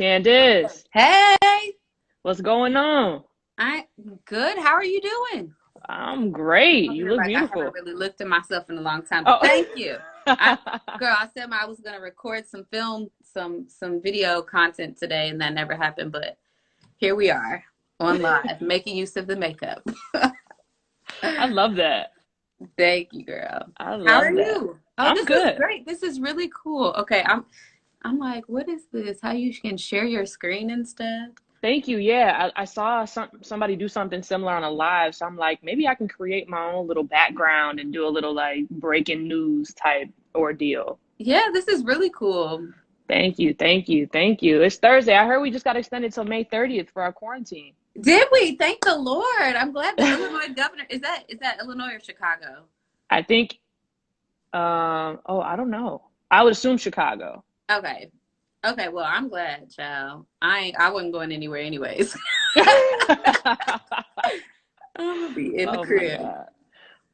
Candace, Hey, what's going on? I good. How are you doing? I'm great. I You feel look like I haven't beautiful. really looked at myself in a long time, but Oh, thank you. I Girl, I said I was gonna record some film, some video content today, and that never happened. But here we are on live, making use of the makeup. I love that. Thank you, girl. I How are love that. you? Oh, I'm this is good. great. This is really cool. Okay, I'm like, what is this? How you can share your screen and stuff? Thank you. Yeah, I saw somebody do something similar on a live, so I'm like, maybe I can create my own little background and do a little like breaking news type ordeal. Yeah, this is really cool. Thank you, thank you, thank you. It's Thursday. I heard we just got extended till May 30th for our quarantine. Did we? Thank the Lord. I'm glad the Illinois governor is that Illinois or Chicago? I think, oh, I don't know. I would assume Chicago. Okay. Okay, well, I'm glad, child. I wasn't going anywhere anyways. I'm gonna be in the Oh my crib. God.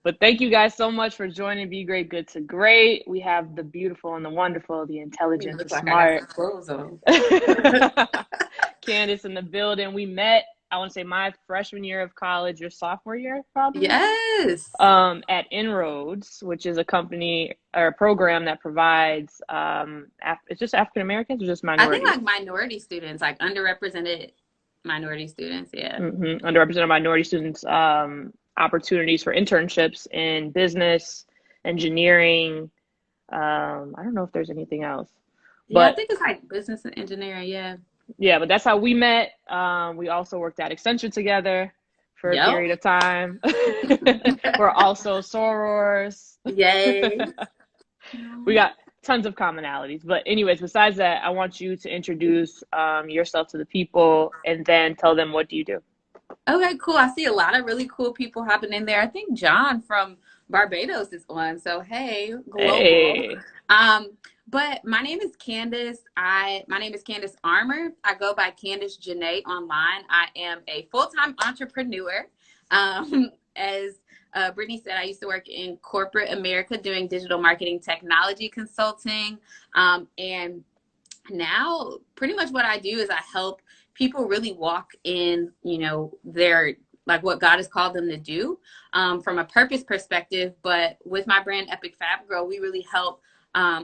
But thank you guys so much for joining Be Great, Good to Great. We have the beautiful and the wonderful, the You intelligent, the look like I got smart. some clothes on. Candace in the building. We met, I want to say my freshman year of college, your sophomore year, probably, Yes. at Inroads, which is a company or a program that provides, it's just African Americans or just I think minorities? like minority students, like underrepresented minority students, yeah. Underrepresented minority students opportunities for internships in business, engineering. I don't know if there's anything else, Yeah, I but think it's like business and engineering, yeah. yeah, but that's how we met. We also worked at Accenture together for a Yep. period of time. We're also sorors. Yay. We got tons of commonalities. But anyways, besides that, I want you to introduce yourself to the people and then tell them what do you do. Okay, cool. I see a lot of really cool people hopping in there. I think John from Barbados is on. So hey, global. Hey. Um, but my name is Candace. My name is Candace Armour. I go by Candace Janae online. I am a full-time entrepreneur. As Brittany said, I used to work in corporate America doing digital marketing technology consulting. And now pretty much what I do is I help people really walk in, their like what God has called them to do from a purpose perspective. But with my brand Epic Fab Girl, we really help.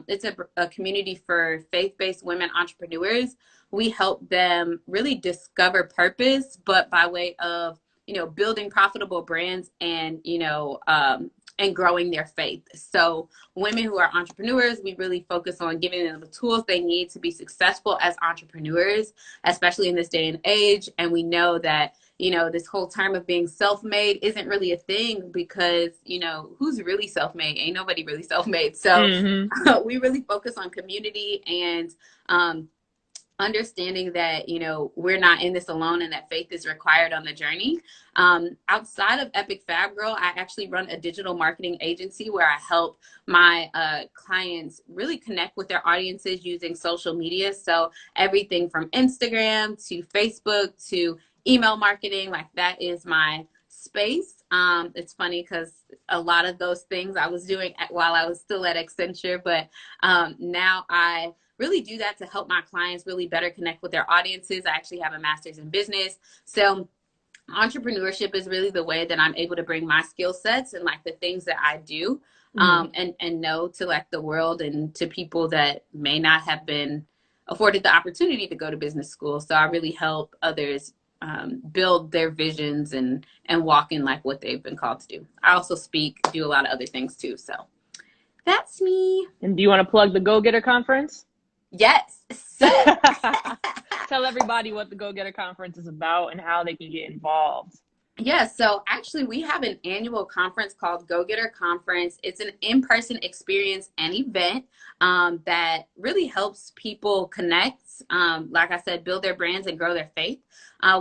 It's a community for faith-based women entrepreneurs. We help them really discover purpose, but by way of building profitable brands and growing their faith. So women who are entrepreneurs, we really focus on giving them the tools they need to be successful as entrepreneurs, especially in this day and age. And we know that, this whole term of being self-made isn't really a thing because, who's really self-made? Ain't nobody really self-made. So Mm-hmm. we really focus on community and understanding that we're not in this alone and that faith is required on the journey. Outside of Epic Fab Girl, I actually run a digital marketing agency where I help my clients really connect with their audiences using social media. So everything from Instagram to Facebook to email marketing, like that is my space. It's funny because a lot of those things I was doing while I was still at Accenture, but now I really do that to help my clients really better connect with their audiences. I actually have a master's in business. So entrepreneurship is really the way that I'm able to bring my skill sets and like the things that I do Mm-hmm. and know to like the world and to people that may not have been afforded the opportunity to go to business school. So I really help others build their visions and walk in like what they've been called to do. I also speak, do a lot of other things too. So that's me. And do you want to plug the Go Getter Conference? Yes. So Tell everybody what the Go Getter Conference is about and how they can get involved. yeah, so actually we have an annual conference called Go Getter Conference. It's an in-person experience and event that really helps people connect, like I said, build their brands and grow their faith.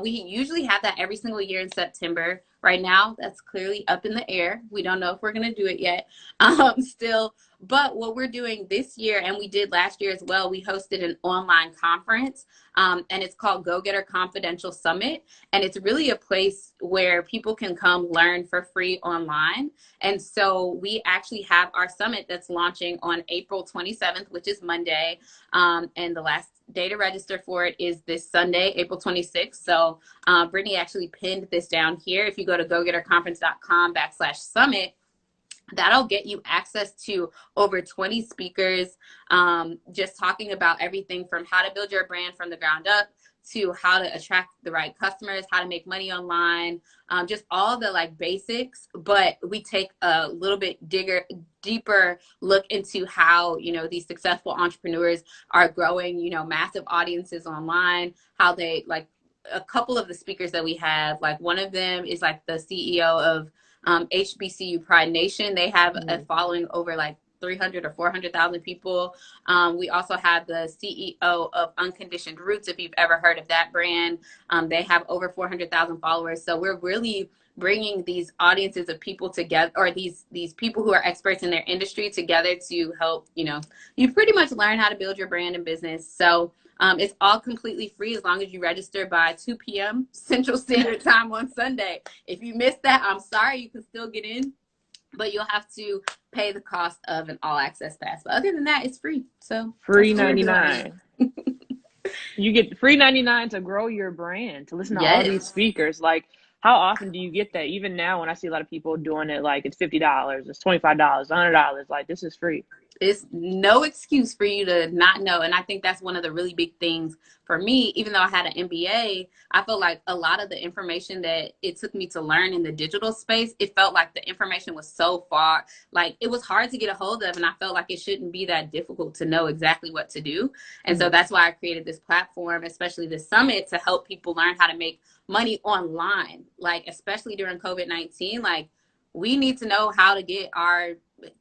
We usually have that every single year in September. Right now, that's clearly up in the air. We don't know if we're going to do it yet still. But what we're doing this year, and we did last year as well, we hosted an online conference, and it's called Go Getter Confidential Summit. And it's really a place where people can come learn for free online. And so we actually have our summit that's launching on April 27th, which is Monday. And the last day to register for it is this Sunday, April 26th. So Brittany actually pinned this down here. If you go to gogetterconference.com/summit, that'll get you access to over 20 speakers, just talking about everything from how to build your brand from the ground up to how to attract the right customers, how to make money online, just all the like basics. But we take a little bit deeper look into how, you know, these successful entrepreneurs are growing, you know, massive audiences online, how they like a couple of the speakers that we have, like one of them is like the CEO of HBCU Pride Nation. They have a following over like 300 or 400,000 people. We also have the CEO of Unconditioned Roots, if you've ever heard of that brand. They have over 400,000 followers. So we're really bringing these audiences of people together, or these people who are experts in their industry together to help, you know, you pretty much learn how to build your brand and business. So it's all completely free as long as you register by 2 p.m. Central Standard Time on Sunday. If you missed that, I'm sorry, you can still get in, but you'll have to pay the cost of an all access pass. But other than that, it's free. So free 99. You get free 99 to grow your brand, to listen to all these speakers. Like, how often do you get that? Even now, when I see a lot of people doing it, like it's $50, it's $25, $100. Like, this is free. It's no excuse for you to not know. And I think that's one of the really big things for me. Even though I had an MBA, I felt like a lot of the information that it took me to learn in the digital space, it felt like the information was so far, like it was hard to get a hold of. And I felt like it shouldn't be that difficult to know exactly what to do. And so that's why I created this platform, especially this summit, to help people learn how to make money online. Like, especially during COVID-19, like we need to know how to get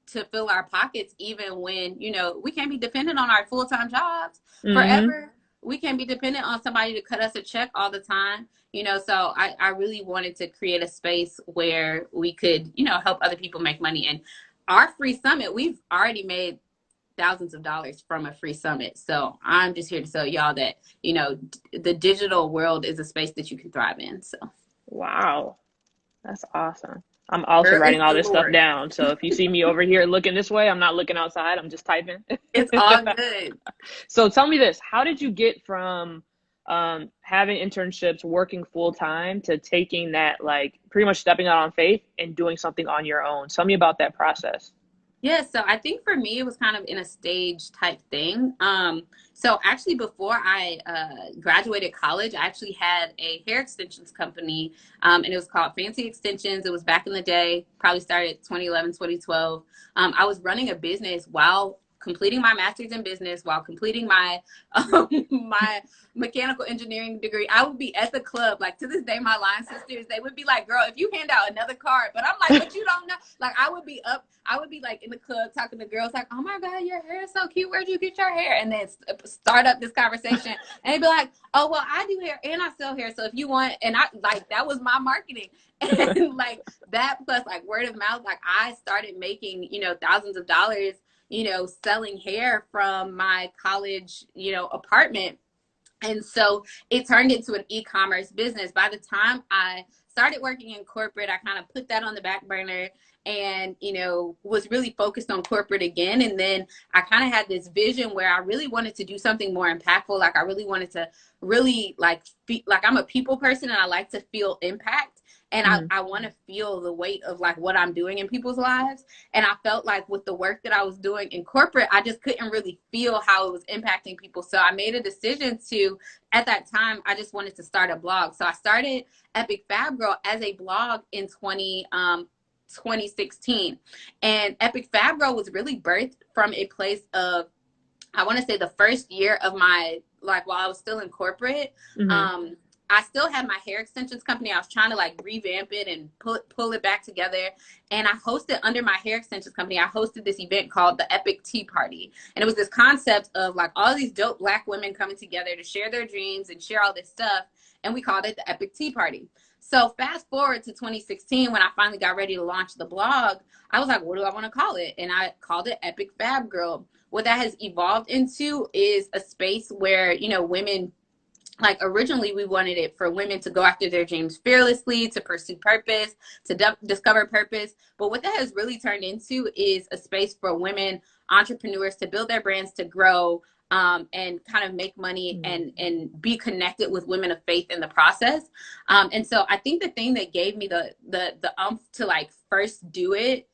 to fill our pockets, even when, you know, we can't be dependent on our full-time jobs forever. We can't be dependent on somebody to cut us a check all the time, you know. So I really wanted to create a space where we could, you know, help other people make money. And our free summit, we've already made thousands of dollars from a free summit. So I'm just here to tell y'all that, you know, the digital world is a space that you can thrive in. So wow, that's awesome. I'm also writing all this stuff down. So if you see me over here looking this way, I'm not looking outside. I'm just typing. It's all good. So tell me this. How did you get from having internships, working full time, to taking that, like pretty much stepping out on faith and doing something on your own? Tell me about that process. Yeah, so I think for me, it was kind of in a stage type thing. So actually, before I graduated college, I actually had a hair extensions company, and it was called Fancy Extensions. It was back in the day, probably started 2011, 2012. I was running a business while completing my master's in business, while completing my my mechanical engineering degree. I would be at the club, like to this day, my line sisters, they would be like, girl, if you hand out another card, but I'm like, but you don't know. Like I would be like in the club talking to girls like, oh my God, your hair is so cute. Where'd you get your hair? And then start up this conversation and they'd be like, oh, well, I do hair and I sell hair. So if you want, and I like, that was my marketing. And like that plus like word of mouth, like I started making, you know, thousands of dollars, you know, selling hair from my college, you know, apartment. And so it turned into an e-commerce business. By the time I started working in corporate, I kind of put that on the back burner and, you know, was really focused on corporate again. And then I kind of had this vision where I really wanted to do something more impactful. Like I really wanted to really like I'm a people person and I like to feel impact. And I want to feel the weight of like what I'm doing in people's lives. And I felt like with the work that I was doing in corporate, I just couldn't really feel how it was impacting people. So I made a decision to, at that time, I just wanted to start a blog. So I started Epic Fab Girl as a blog in 2016. And Epic Fab Girl was really birthed from a place of, I want to say the first year of my, like while I was still in corporate, I still had my hair extensions company. I was trying to like revamp it and pull it back together. And I hosted under my hair extensions company, I hosted this event called the Epic Tea Party. And it was this concept of like all these dope Black women coming together to share their dreams and share all this stuff. And we called it the Epic Tea Party. So fast forward to 2016, when I finally got ready to launch the blog, I was like, what do I want to call it? And I called it Epic Fab Girl. What that has evolved into is a space where, you know, women, like originally we wanted it for women to go after their dreams fearlessly, to pursue purpose, to discover purpose. But what that has really turned into is a space for women entrepreneurs to build their brands, to grow, and kind of make money and be connected with women of faith in the process. And so I think the thing that gave me the umph to like first do it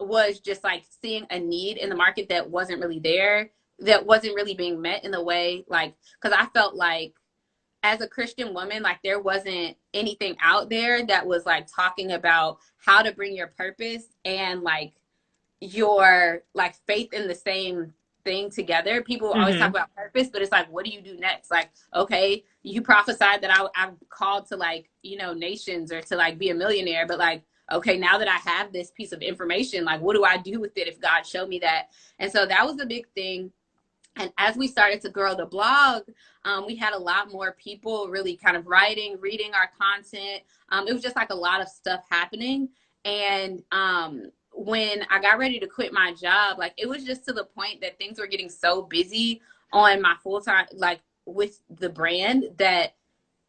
was just like seeing a need in the market that wasn't really there, that wasn't really being met in the way, like, because I felt like as a Christian woman, like there wasn't anything out there that was like talking about how to bring your purpose and like your like faith in the same thing together. People always talk about purpose, but it's like, what do you do next? Like, okay, you prophesied that I'm called to like, you know, nations or to like be a millionaire, but like, okay, now that I have this piece of information, like, what do I do with it if God showed me that? And so that was the big thing. And as we started to grow the blog, we had a lot more people really kind of writing, reading our content. It was just like a lot of stuff happening. And when I got ready to quit my job, like it was just to the point that things were getting so busy on my full-time, like with the brand, that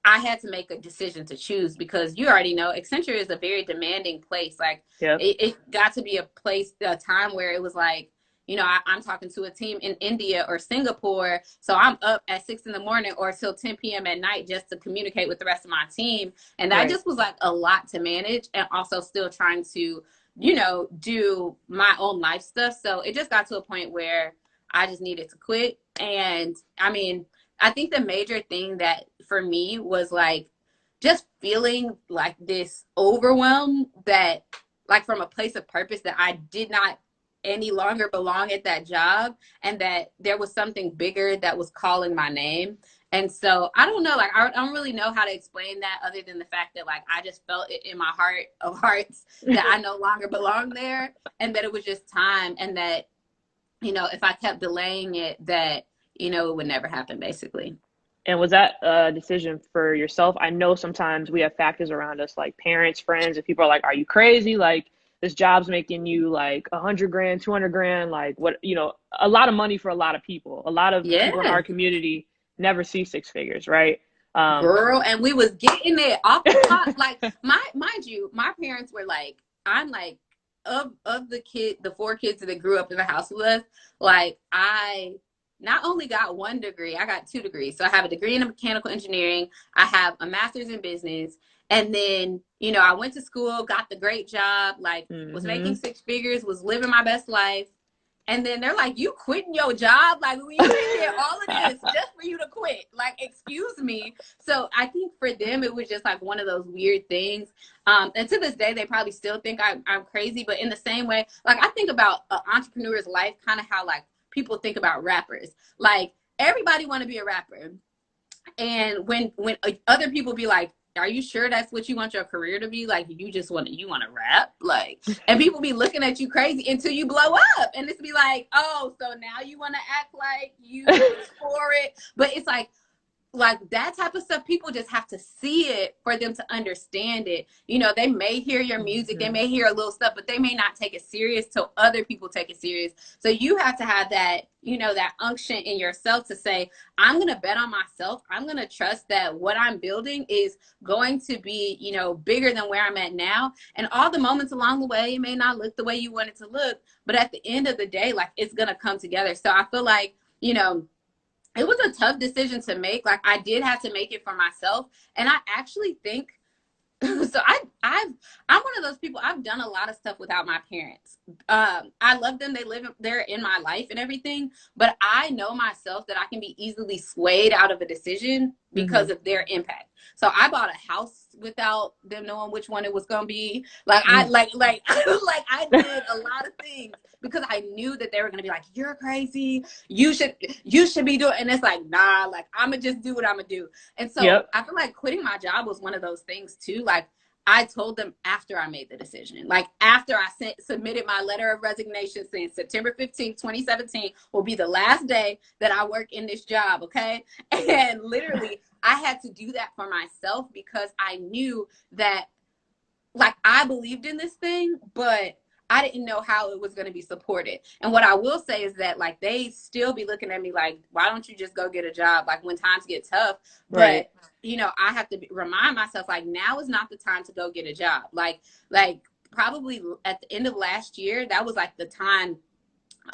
I had to make a decision to choose, because you already know Accenture is a very demanding place. Like it got to be a place, a time where it was like, you know, I'm talking to a team in India or Singapore, so I'm up at 6 in the morning or till 10 p.m. at night just to communicate with the rest of my team. And that just was like a lot to manage, and also still trying to, you know, do my own life stuff. So it just got to a point where I just needed to quit. And I mean, I think the major thing that for me was like just feeling like this overwhelm, that like from a place of purpose, that I did not any longer belong at that job, and that there was something bigger that was calling my name. And so I don't know, like I don't really know how to explain that, other than the fact that like I just felt it in my heart of hearts that I no longer belong there, and that it was just time, and that, you know, if I kept delaying it, that, you know, it would never happen, basically. And was that a decision for yourself? I know sometimes we have factors around us, like parents, friends, and people are like, are you crazy? Like, this job's making you like 100 grand, 200 grand, like what, you know, a lot of money for a lot of people. A lot of people in our community never see six figures, right? Girl, and we was getting it off the top. Like, mind you, my parents were like, I'm like, of the 4 kids that grew up in the house with us, like I not only got 1 degree, I got 2 degrees. So I have a degree in mechanical engineering, I have a master's in business, and then, you know, I went to school, got the great job, like was making 6 figures, was living my best life. And then they're like, you quitting your job? Like, you did all of this just for you to quit? Like, excuse me. So I think for them, it was just like one of those weird things. And to this day, they probably still think I'm crazy. But in the same way, like I think about an entrepreneur's life, kind of how like people think about rappers. Like everybody want to be a rapper. And when other people be like, are you sure that's what you want your career to be? Like, you just want to rap? Like, and people be looking at you crazy until you blow up. And it's be like, oh, so now you want to act like you for it. But it's like that type of stuff, people just have to see it for them to understand it. You know, they may hear your music, they may hear a little stuff, but they may not take it serious till other people take it serious. So you have to have that, you know, that unction in yourself to say, I'm going to bet on myself. I'm going to trust that what I'm building is going to be, you know, bigger than where I'm at now. And all the moments along the way, it may not look the way you want it to look, but at the end of the day, like it's going to come together. So I feel like, you know, it was a tough decision to make. Like I did have to make it for myself. And I actually think, so I'm one of those people, I've done a lot of stuff without my parents. I love them. They're in my life and everything, but I know myself that I can be easily swayed out of a decision because of their impact. So I bought a house without them knowing which one it was going to be. Like I did a lot of things because I knew that they were going to be like, you're crazy. You should be doing. And it's like, nah, like I'm going to just do what I'm going to do. And so I feel like quitting my job was one of those things too. Like I told them after I made the decision, like after I submitted my letter of resignation saying September 15th, 2017 will be the last day that I work in this job. Okay. And literally I had to do that for myself because I knew that like I believed in this thing, but I didn't know how it was going to be supported. And what I will say is that like they still be looking at me like, why don't you just go get a job? Like when times get tough, but you know, I have to remind myself like now is not the time to go get a job. Like probably at the end of last year, that was like the time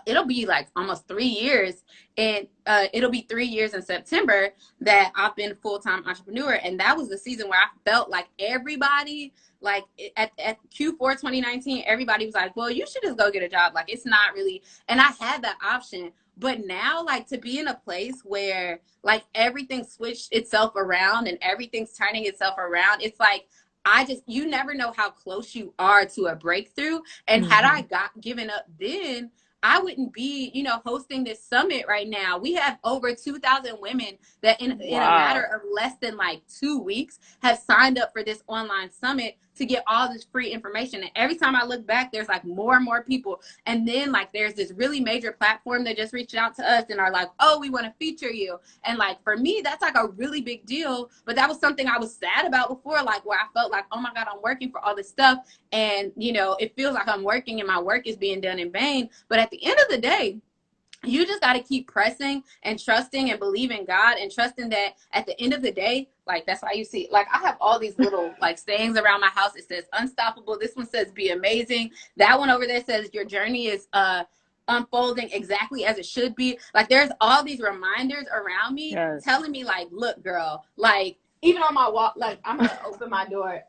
it'll be like almost 3 years, and it'll be 3 years in September that I've been a full-time entrepreneur. And that was the season where I felt like everybody, like at Q4 2019, everybody was like, well, you should just go get a job. Like, it's not really, and I had that option. But now, like, to be in a place where like everything switched itself around and everything's turning itself around, it's like, you never know how close you are to a breakthrough. And had I given up then, I wouldn't be, hosting this summit right now. We have over 2,000 women that in a matter of less than like 2 weeks have signed up for this online summit to get all this free information. And every time I look back, there's like more and more people. And then like there's this really major platform that just reached out to us and are like, oh, we want to feature you. And like for me, that's like a really big deal. But that was something I was sad about before, like where I felt like, oh my God, I'm working for all this stuff. And, it feels like I'm working and my work is being done in vain. But at the end of the day, you just got to keep pressing and trusting and believing God and trusting that at the end of the day, like that's why you see, like I have all these little like sayings around my house. It says unstoppable. This one says be amazing. That one over there says your journey is unfolding exactly as it should be. Like there's all these reminders around me telling me like, look, girl, like even on my walk, like I'm gonna open my door.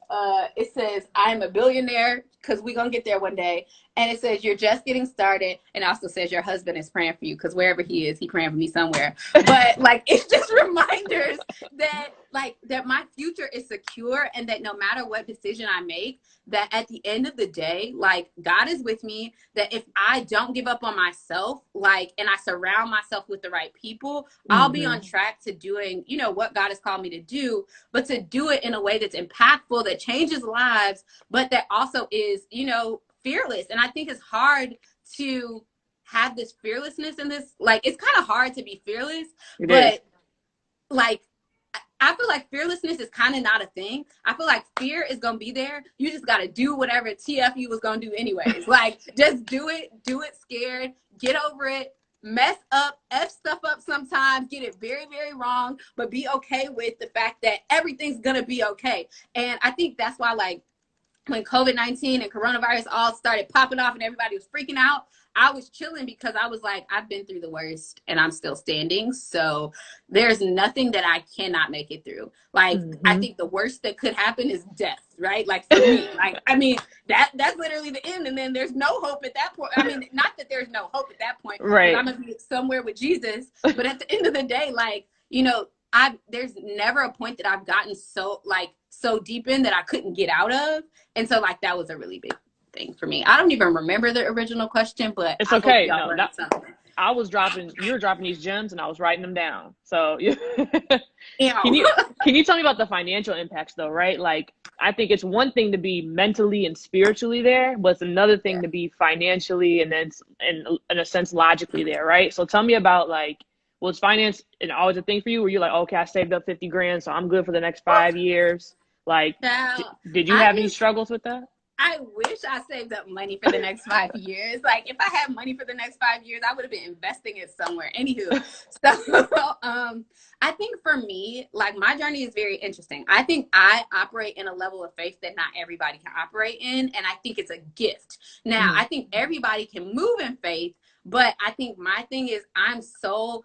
It says I am a billionaire because we're gonna get there one day. And it says you're just getting started. And it also says your husband is praying for you because wherever he is, he praying for me somewhere. But like it's just reminders that my future is secure and that no matter what decision I make, that at the end of the day, like God is with me, that if I don't give up on myself, like, and I surround myself with the right people, I'll be on track to doing, what God has called me to do, but to do it in a way that's impactful, that changes lives, but that also is, fearless. And I think it's hard to have this fearlessness in this, like, it's kind of hard to be fearless, like, I feel like fearlessness is kind of not a thing. I feel like fear is going to be there. You just got to do whatever TFU was going to do anyways. Like, just do it scared, get over it, mess up, F stuff up sometimes, get it very, very wrong, but be okay with the fact that everything's going to be okay. And I think that's why, like, when COVID-19 and coronavirus all started popping off and everybody was freaking out, I was chilling because I was like, I've been through the worst and I'm still standing. So there's nothing that I cannot make it through. Like, I think the worst that could happen is death, right? Like for me, like, I mean, that's literally the end. And then there's no hope at that point. I mean, not that there's no hope at that point, right? I'm going to be somewhere with Jesus. But at the end of the day, like, there's never a point that I've gotten so deep in that I couldn't get out of. And so like, that was a really big thing for me. I don't even remember the original question, but it's okay. No, you were dropping these gems and I was writing them down. So can you tell me about the financial impacts though, right? Like, I think it's one thing to be mentally and spiritually there, but it's another thing to be financially and then in a sense logically there, right? So tell me about like, was finance always a thing for you? Were you like, okay, I saved up 50 grand, so I'm good for the next 5 years? Like, did you have any struggles with that? I wish I saved up money for the next 5 years. Like, if I had money for the next 5 years, I would have been investing it somewhere. Anywho, so I think for me, like, my journey is very interesting. I think I operate in a level of faith that not everybody can operate in, and I think it's a gift. Now, I think everybody can move in faith, but I think my thing is I feel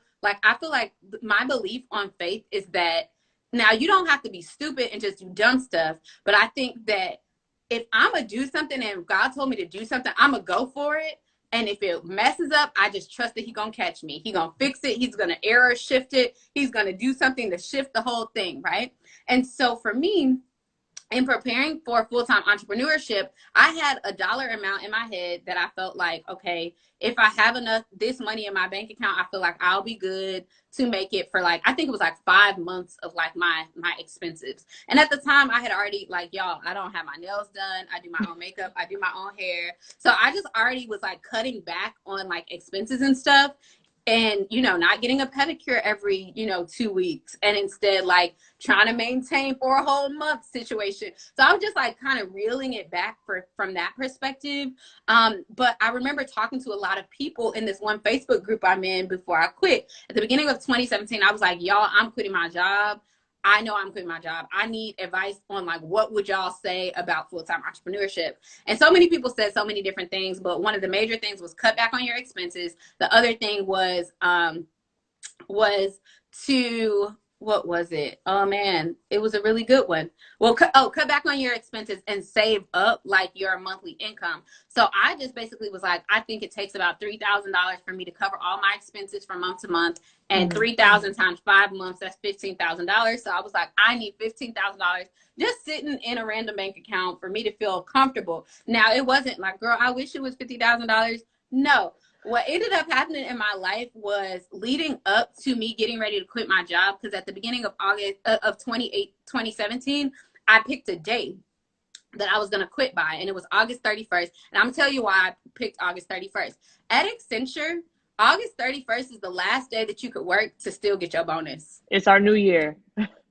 like my belief on faith is that now you don't have to be stupid and just do dumb stuff, but I think that if I'm going to do something and God told me to do something, I'm going to go for it. And if it messes up, I just trust that he's going to catch me. He's going to fix it. He's going to error shift it. He's going to do something to shift the whole thing, right? And so for me, in preparing for full-time entrepreneurship, I had a dollar amount in my head that I felt like, okay, if I have this money in my bank account, I feel like I'll be good to make it for like, I think it was like 5 months of like my expenses. And at the time I had already like, y'all, I don't have my nails done. I do my own makeup. I do my own hair. So I just already was like cutting back on like expenses and stuff. And, not getting a pedicure every, 2 weeks and instead like trying to maintain for a whole month situation. So I was just like kind of reeling it back from that perspective. But I remember talking to a lot of people in this one Facebook group I'm in before I quit. At the beginning of 2017, I was like, y'all, I'm quitting my job. I know I'm quitting my job. I need advice on like, what would y'all say about full-time entrepreneurship? And so many people said so many different things, but one of the major things was cut back on your expenses. The other thing was to, what was it? Oh man, it was a really good one. Well, cut back on your expenses and save up like your monthly income. So I just basically was like, I think it takes about $3,000 for me to cover all my expenses from month to month, and 3,000 times 5 months, that's $15,000. So I was like, I need $15,000 just sitting in a random bank account for me to feel comfortable. Now, it wasn't like, girl, I wish it was $50,000. No. What ended up happening in my life was leading up to me getting ready to quit my job, because at the beginning of August of 2017, I picked a date that I was going to quit by, and it was August 31st. And I'm going to tell you why I picked August 31st. At Accenture, August 31st is the last day that you could work to still get your bonus. It's our new year.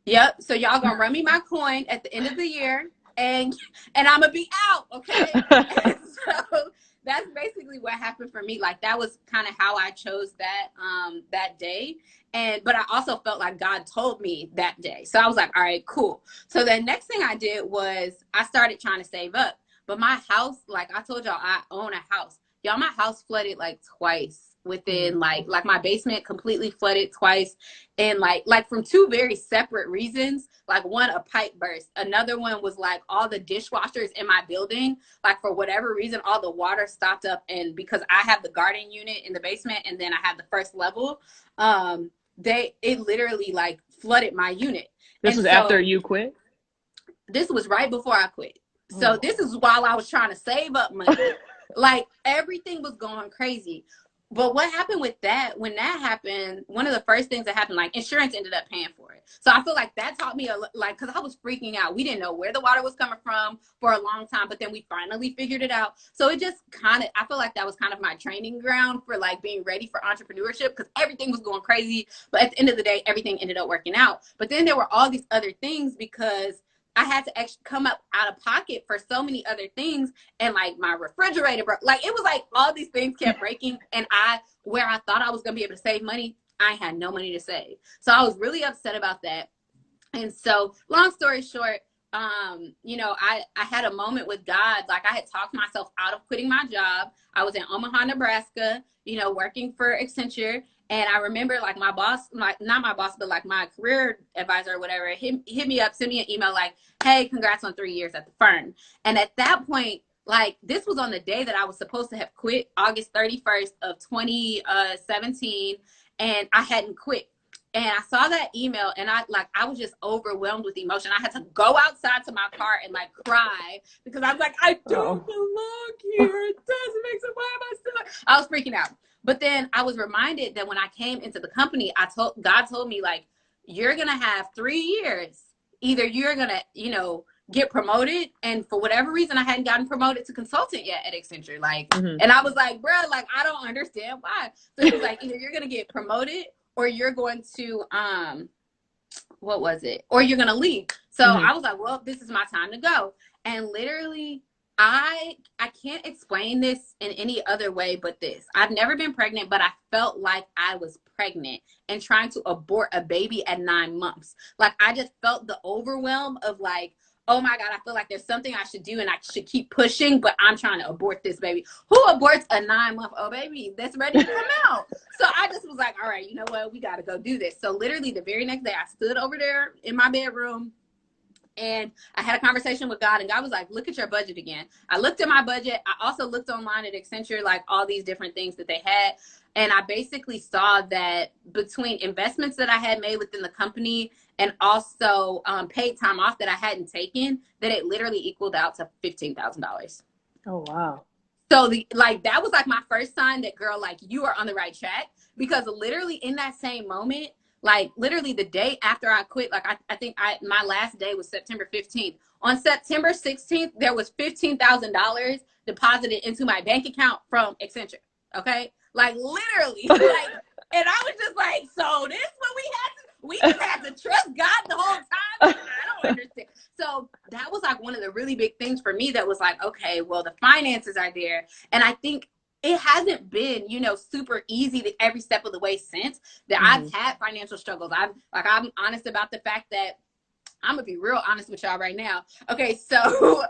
Yep. So y'all going to run me my coin at the end of the year, and I'm going to be out, okay? So that's basically what happened for me. Like, that was kind of how I chose that day. But I also felt like God told me that day. So I was like, all right, cool. So the next thing I did was I started trying to save up. But my house, like I told y'all, I own a house. Y'all, my house flooded like twice within like my basement completely flooded twice. And like from two very separate reasons. Like, one, a pipe burst. Another one was like all the dishwashers in my building, like for whatever reason, all the water stopped up. And because I have the garden unit in the basement and then I have the first level, it literally like flooded my unit. This was after you quit? This was right before I quit. So this is while I was trying to save up money. Like, everything was going crazy. But what happened with that, when that happened, one of the first things that happened, like, insurance ended up paying for it. So I feel like that taught me, because I was freaking out. We didn't know where the water was coming from for a long time, but then we finally figured it out. So it just kind of, I feel like that was kind of my training ground for like being ready for entrepreneurship, because everything was going crazy. But at the end of the day, everything ended up working out. But then there were all these other things, because I had to actually come up out of pocket for so many other things. And like my refrigerator broke. Like, it was like all these things kept breaking. And where I thought I was going to be able to save money, I had no money to save. So I was really upset about that. And so, long story short, you know, I had a moment with God. Like, I had talked myself out of quitting my job. I was in Omaha, Nebraska, you know, working for Accenture. And I remember like my boss, like not my boss, but like my career advisor or whatever, hit me up, send me an email like, hey, congrats on 3 years at the firm. And at that point, like, this was on the day that I was supposed to have quit, August 31st of 2017. And I hadn't quit. And I saw that email, and I was just overwhelmed with emotion. I had to go outside to my car and like cry, because I was like, I don't belong here. It doesn't make sense. Why am I still? I was freaking out. But then I was reminded that when I came into the company, God told me, like, you're going to have 3 years. Either you're going to, you know, get promoted. And for whatever reason, I hadn't gotten promoted to consultant yet at Accenture. Like, and I was like, bro, like, I don't understand why. So he was like, either you're going to get promoted, or you're going to, what was it? Or you're going to leave. So I was like, well, this is my time to go. And literally, I can't explain this in any other way but this. I've never been pregnant, but I felt like I was pregnant and trying to abort a baby at 9 months. Like, I just felt the overwhelm of like, oh my God, I feel like there's something I should do and I should keep pushing, but I'm trying to abort this baby. Who aborts a 9-month-old baby that's ready to come out? So I just was like, all right, you know what? We got to go do this. So literally the very next day, I stood over there in my bedroom and I had a conversation with God, and God was like, look at your budget again. I looked at my budget. I also looked online at Accenture, like all these different things that they had. And I basically saw that between investments that I had made within the company and also paid time off that I hadn't taken, that it literally equaled out to $15,000. Oh, wow. So that was like my first sign that, girl, like, you are on the right track. Because literally in that same moment, like literally the day after I quit, like I think my last day was September 15th. On September 16th, there was $15,000 deposited into my bank account from Accenture. Okay. Like, literally, like, and I was just like, so this is what we just had to trust God the whole time. Like, I don't understand. So that was like one of the really big things for me that was like, okay, well, the finances are there. And I think it hasn't been, you know, super easy to every step of the way since that. I've had financial struggles. I'm honest about the fact that I'm gonna be real honest with y'all right now. Okay, so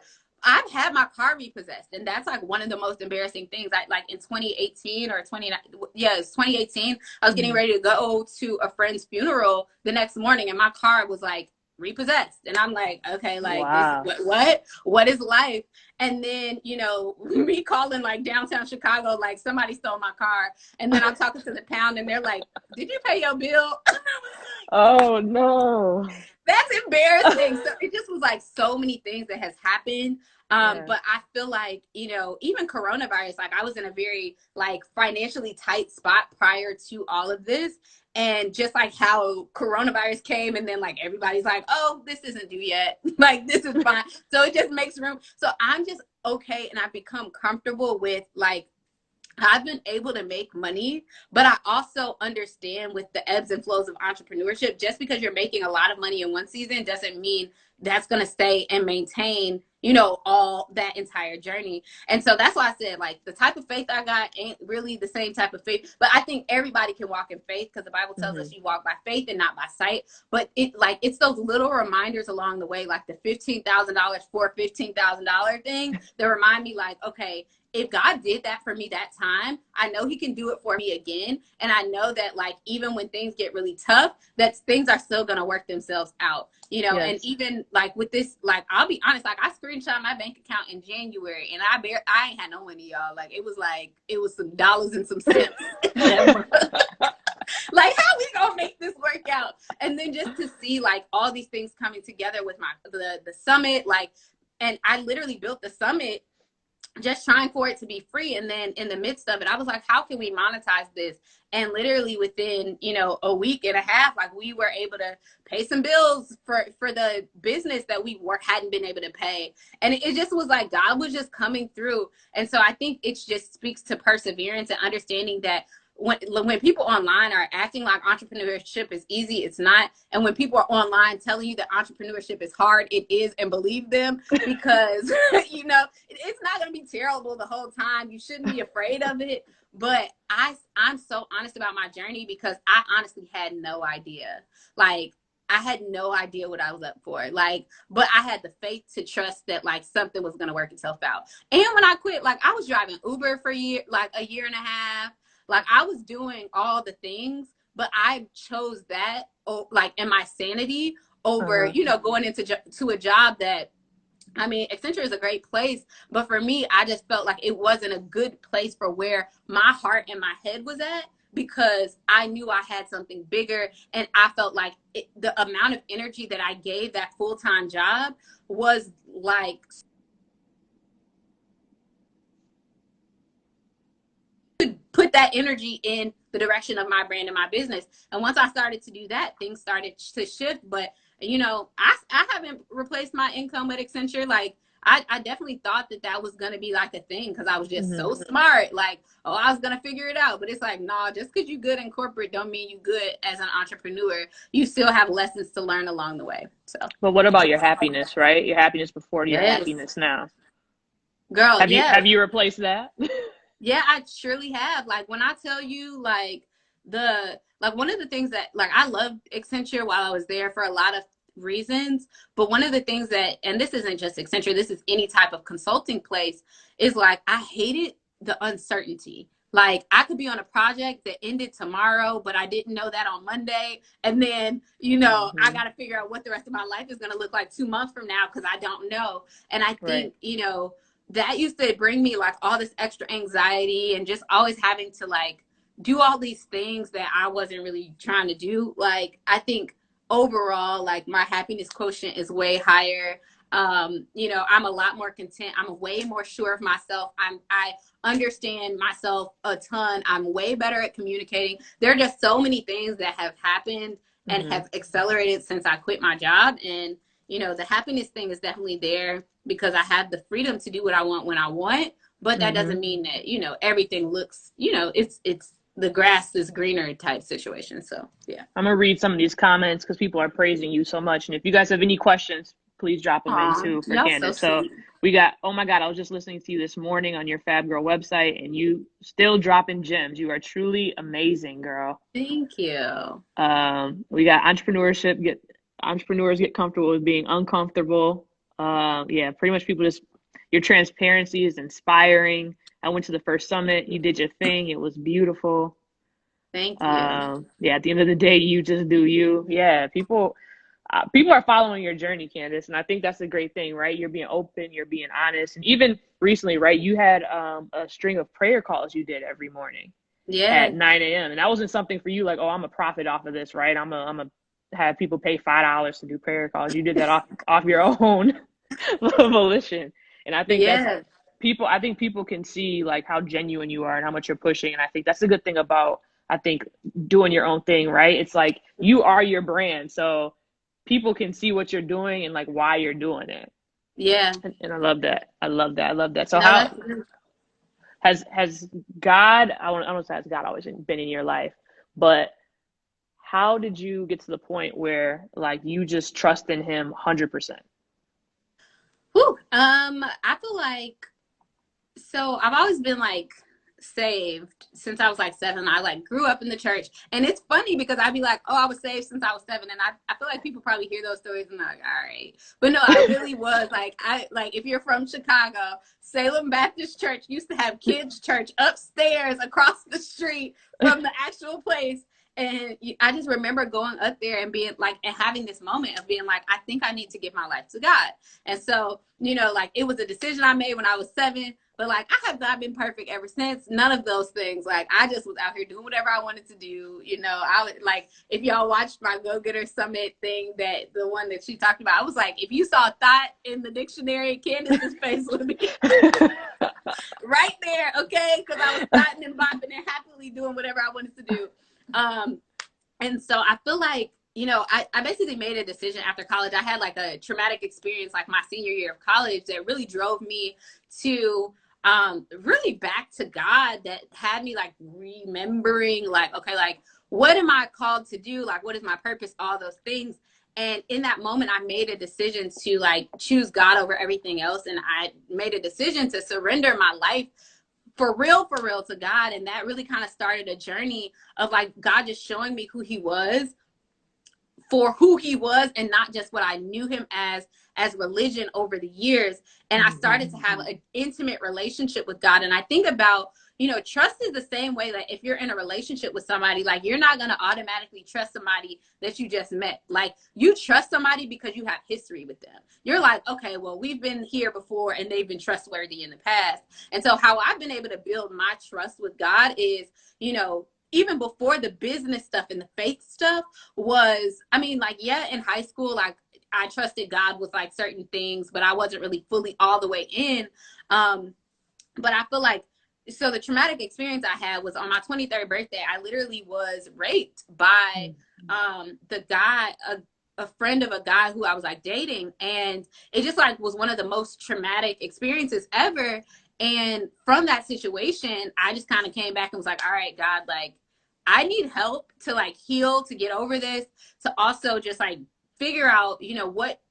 I've had my car repossessed, and that's like one of the most embarrassing things. I like in 2018 or 20, yeah, it's 2018. I was getting ready to go to a friend's funeral the next morning, and my car was like repossessed, and I'm like, okay, like wow. this, what is life? And then, you know, me calling like downtown Chicago, like somebody stole my car, and then I'm talking to the pound, and they're like, did you pay your bill? Oh no. That's embarrassing. So it just was like so many things that has happened. Yeah. But I feel like, you know, even coronavirus, like I was in a very like financially tight spot prior to all of this. And just like how coronavirus came and then like everybody's like, oh, this isn't due yet. Like this is fine. So it just makes room. So I'm just okay. And I've become comfortable with like, I've been able to make money, but I also understand with the ebbs and flows of entrepreneurship, just because you're making a lot of money in one season doesn't mean that's going to stay and maintain, you know, all that entire journey. And so that's why I said, like, the type of faith I got ain't really the same type of faith, but I think everybody can walk in faith because the Bible tells us you walk by faith and not by sight. But it's those little reminders along the way, like the $15,000 for $15,000 thing that remind me like, okay, if God did that for me that time, I know he can do it for me again. And I know that like, even when things get really tough, that things are still going to work themselves out, you know? Yes. And even like with this, like, I'll be honest, like I screenshot my bank account in January and I ain't had no money, y'all. Like it was some dollars and some cents. Like how we gonna make this work out? And then just to see like all these things coming together with the summit, like, and I literally built the summit just trying for it to be free. And then in the midst of it, I was like, how can we monetize this? And literally within, you know, a week and a half, like we were able to pay some bills for the business that we hadn't been able to pay. And it just was like, God was just coming through. And so I think it just speaks to perseverance and understanding that when people online are acting like entrepreneurship is easy, it's not. And when people are online telling you that entrepreneurship is hard, it is, and believe them, because you know it's not going to be terrible the whole time. You shouldn't be afraid of it. But I'm so honest about my journey because I honestly had no idea. Like I had no idea what I was up for. Like, but I had the faith to trust that like something was going to work itself out. And when I quit, like I was driving Uber for a year and a half. Like I was doing all the things, but I chose that, like, in my sanity over, you know, going to a job that, I mean, Accenture is a great place, but for me, I just felt like it wasn't a good place for where my heart and my head was at, because I knew I had something bigger. And I felt like the amount of energy that I gave that full-time job was like, put that energy in the direction of my brand and my business. And once I started to do that, things started to shift. But, you know, I haven't replaced my income at Accenture. Like, I definitely thought that was going to be like a thing because I was just so smart. Like, oh, I was going to figure it out. But it's like, nah, just because you're good in corporate don't mean you're good as an entrepreneur. You still have lessons to learn along the way. So, but what about your happiness, right? Your happiness before your happiness now. Girl, have you replaced that? Yeah, I surely have. Like when I tell you like one of the things that like I loved Accenture while I was there for a lot of reasons, but one of the things that, and this isn't just Accenture, this is any type of consulting place, is like I hated the uncertainty. Like I could be on a project that ended tomorrow, but I didn't know that on Monday. And then, you know, I got to figure out what the rest of my life is going to look like 2 months from now because I don't know. And I think, you know, that used to bring me like all this extra anxiety and just always having to like do all these things that I wasn't really trying to do. Like, I think overall, like my happiness quotient is way higher. You know, I'm a lot more content. I'm way more sure of myself. I understand myself a ton. I'm way better at communicating. There are just so many things that have happened and have accelerated since I quit my job. And, you know, the happiness thing is definitely there because I have the freedom to do what I want when I want. But that doesn't mean that, you know, everything looks, you know, it's the grass is greener type situation. So, yeah. I'm going to read some of these comments because people are praising you so much. And if you guys have any questions, please drop them in too for Y'all so Candace. So sweet. we got, oh my God, I was just listening to you this morning on your Fab Girl website, and you still dropping gems. You are truly amazing, girl. Thank you. We got entrepreneurs get comfortable with being uncomfortable. Yeah, pretty much people just, your transparency is inspiring. I went to the first summit. You did your thing. It was beautiful. Thank you. Yeah, at the end of the day, you just do you. Yeah, people are following your journey, Candace, and I think that's a great thing, right? You're being open, you're being honest, and even recently, right? You had a string of prayer calls you did every morning Yeah. at 9 a.m. And that wasn't something for you like, oh, I'm a profit off of this, right? I'm a have people pay $5 to do prayer calls. You did that off your own volition, and I think that's Yeah. people. I think people can see like how genuine you are and how much you're pushing, and I think that's a good thing about I think doing your own thing, right? It's like you are your brand, so people can see what you're doing and like why you're doing it. Yeah. And I love that. I love that. I love that. So No, how that's has God, I don't say has God always been in your life, but how did you get to the point where like you just trust in him 100%? whew. I feel like, so I've always been like saved since I was like 7. I like grew up in the church, and it's funny because I'd be like, oh, I was saved since I was 7, and I feel like people probably hear those stories and they're like, all right, but no, I really was like, I like, if you're from Chicago, Salem Baptist Church used to have kids church upstairs across the street from the actual place. And I just remember going up there and being like, and having this moment of being like, I think I need to give my life to God. And so, like it was a decision I made when I was 7, but like I have not been perfect ever since. None of those things. Like I just was out here doing whatever I wanted to do. I would like, if y'all watched my Go Getter Summit thing, that the one that she talked about, I was like, if you saw thought in the dictionary, Candace's face would be right there, okay? Because I was thoughting and bopping and happily doing whatever I wanted to do. And so I feel like, I basically made a decision after college. I had like a traumatic experience like my senior year of college that really drove me to really back to God, that had me like remembering like, okay, like what am I called to do? Like what is my purpose? All those things. And in that moment, I made a decision to like choose God over everything else. And I made a decision to surrender my life for real to God. And that really kind of started a journey of like God just showing me who he was for who he was, and not just what I knew him as religion over the years. And I started to have an intimate relationship with God. And I think about, trust is the same way that if you're in a relationship with somebody, like you're not going to automatically trust somebody that you just met. Like you trust somebody because you have history with them. You're like, okay, well, we've been here before and they've been trustworthy in the past. And so how I've been able to build my trust with God is, even before the business stuff and the faith stuff was, I mean, like, yeah, in high school, like I trusted God with like certain things, but I wasn't really fully all the way in. But I feel like, so the traumatic experience I had was on my 23rd birthday. I literally was raped by the guy, a friend of a guy who I was like dating. And it just like was one of the most traumatic experiences ever. And from that situation, I just kind of came back and was like, all right, God, like I need help to like heal, to get over this, to also just like figure out,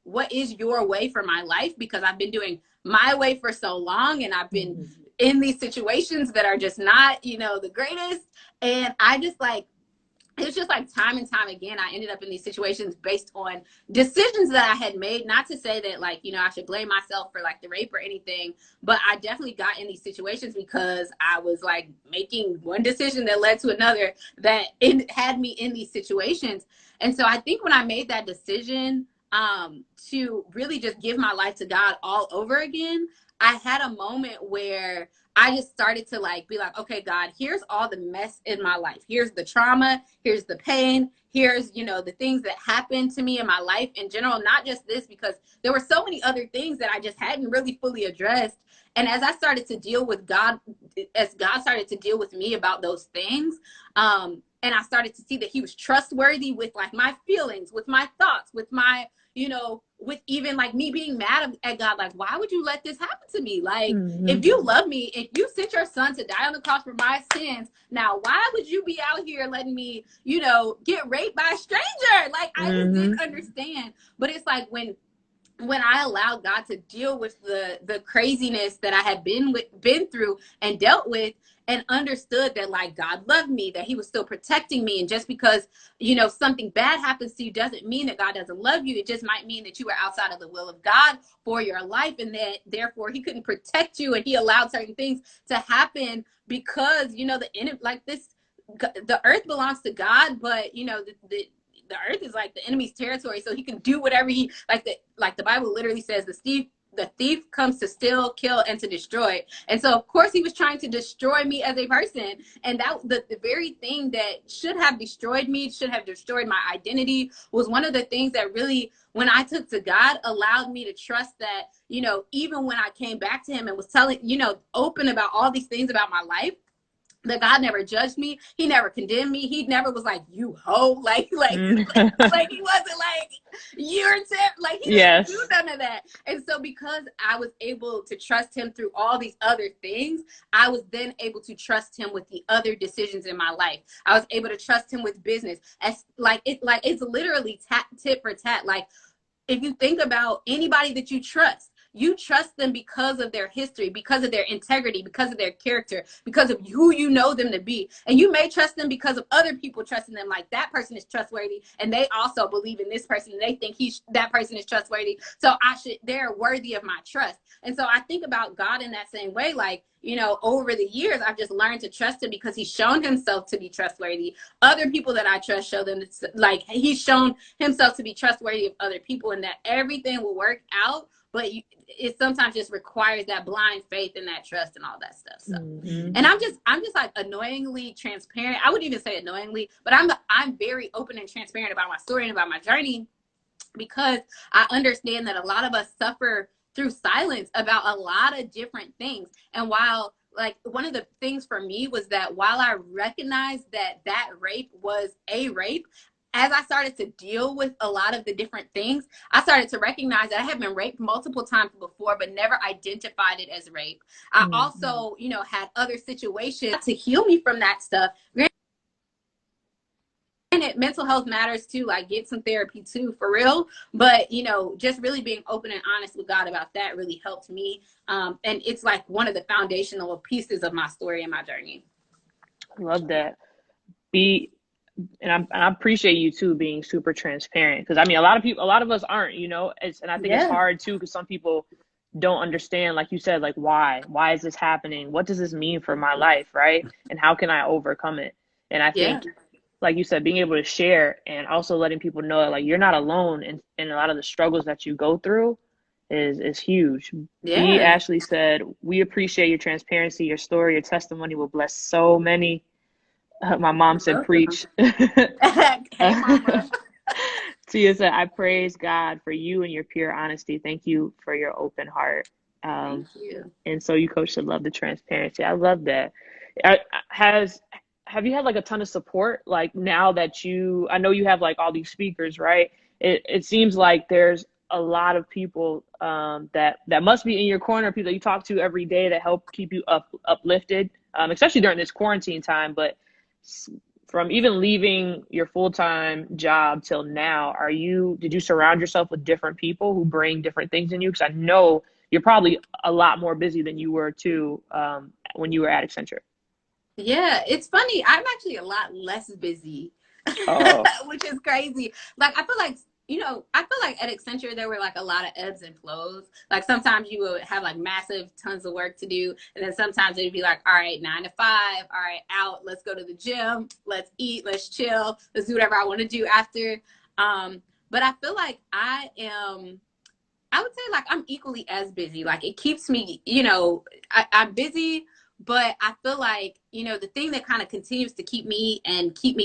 what is your way for my life? Because I've been doing my way for so long, and I've been in these situations that are just not, the greatest. And I just like, it was just like time and time again, I ended up in these situations based on decisions that I had made. Not to say that like, I should blame myself for like the rape or anything, but I definitely got in these situations because I was like making one decision that led to another that it had me in these situations. And so I think when I made that decision to really just give my life to God all over again, I had a moment where I just started to like be like, okay, God, here's all the mess in my life. Here's the trauma. Here's the pain. Here's, the things that happened to me in my life in general, not just this, because there were so many other things that I just hadn't really fully addressed. And as I started to deal with God, as God started to deal with me about those things, and I started to see that he was trustworthy with like my feelings, with my thoughts, with my, with even like me being mad at God, like, why would you let this happen to me? Like, if you love me, if you sent your son to die on the cross for my sins, now why would you be out here letting me, get raped by a stranger? Like, I just didn't understand. But it's like when when I allowed God to deal with the craziness that I had been through and dealt with, and understood that like God loved me, that he was still protecting me. And just because, you know, something bad happens to you doesn't mean that God doesn't love you. It just might mean that you were outside of the will of God for your life, and that therefore he couldn't protect you, and he allowed certain things to happen because, you know, the earth belongs to God, but you know, the earth is like the enemy's territory, so he can do whatever he like the Bible literally says the thief comes to steal, kill, and to destroy. And so of course he was trying to destroy me as a person, and that the very thing that should have destroyed me, should have destroyed my identity, was one of the things that really, when I took to God, allowed me to trust that, you know, even when I came back to him and was telling, you know, open about all these things about my life, that God never judged me. He never condemned me. He never was like, you hoe. Like he wasn't like, you're like, he didn't do none of that. And so because I was able to trust him through all these other things, I was then able to trust him with the other decisions in my life. I was able to trust him with business. As it's literally tit for tat. Like, if you think about anybody that you trust them because of their history, because of their integrity, because of their character, because of who you know them to be. And you may trust them because of other people trusting them, like that person is trustworthy and they also believe in this person and they think that person is trustworthy, so they're worthy of my trust. And so I think about God in that same way. Like, you know, over the years, I've just learned to trust him because he's shown himself to be trustworthy. Other people that I trust show them, like, he's shown himself to be trustworthy of other people, and that everything will work out. But it sometimes just requires that blind faith and that trust and all that stuff. So, and I'm just like annoyingly transparent. I wouldn't even say annoyingly, but I'm very open and transparent about my story and about my journey, because I understand that a lot of us suffer through silence about a lot of different things. And while, like, one of the things for me was that while I recognized that rape was a rape, as I started to deal with a lot of the different things, I started to recognize that I had been raped multiple times before, but never identified it as rape. I also, you know, had other situations to heal me from that stuff. And mental health matters too, like get some therapy too, for real. But, you know, just really being open and honest with God about that really helped me. And it's like one of the foundational pieces of my story and my journey. Love that. And I appreciate you too being super transparent, because I mean, a lot of us aren't, you know, and I think it's hard too, because some people don't understand, like you said, like why is this happening? What does this mean for my life, right? And how can I overcome it? And I think, like you said, being able to share and also letting people know that, like, you're not alone in a lot of the struggles that you go through is huge. B. Ashley said, we appreciate your transparency. Your story, your testimony will bless so many. My mom said, preach. Hey, mama. Tia said, I praise God for you and your pure honesty. Thank you for your open heart. Thank you. And so you, Coach, should love the transparency. I love that. Have you had like a ton of support? Like, now that I know you have like all these speakers, right? It seems like there's a lot of people that must be in your corner, people that you talk to every day that help keep you uplifted, especially during this quarantine time. But from even leaving your full-time job till now, did you surround yourself with different people who bring different things in you? Because I know you're probably a lot more busy than you were too when you were at Accenture. Yeah, it's funny. I'm actually a lot less busy, which is crazy. Like, I feel like at Accenture, there were like a lot of ebbs and flows. Like, sometimes you would have like massive tons of work to do. And then sometimes it'd be like, all right, 9 to 5, all right, out, let's go to the gym, let's eat, let's chill, let's do whatever I want to do after. But I feel like I would say like I'm equally as busy. Like, it keeps me, you know, I'm busy, but I feel like, you know, the thing that kind of continues to keep me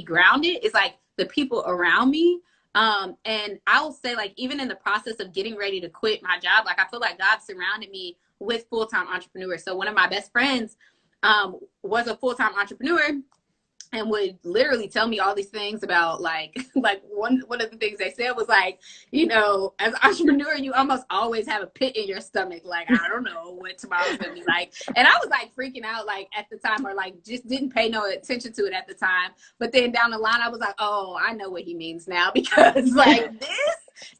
grounded is like the people around me. And I will say, like, even in the process of getting ready to quit my job, like, I feel like God surrounded me with full-time entrepreneurs. So one of my best friends was a full-time entrepreneur, and would literally tell me all these things about like one of the things they said was like, you know, as an entrepreneur, you almost always have a pit in your stomach. Like, I don't know what tomorrow's gonna be like. And I was like freaking out like at the time, or like just didn't pay no attention to it at the time. But then down the line, I was like, oh, I know what he means now, because like